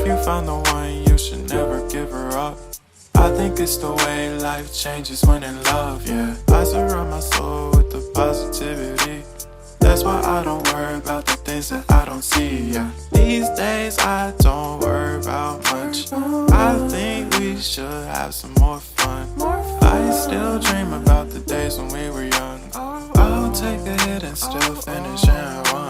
you found the one, you should never give her up. I think it's the way life changes when in love, yeah. I surround my soul with the positivity. That's why I don't worry about the things that I don't see, yeah. These days I don't worry about much. I think we should have some more fun. I still dream about the days when we were young. I'll take a hit and still finish and run.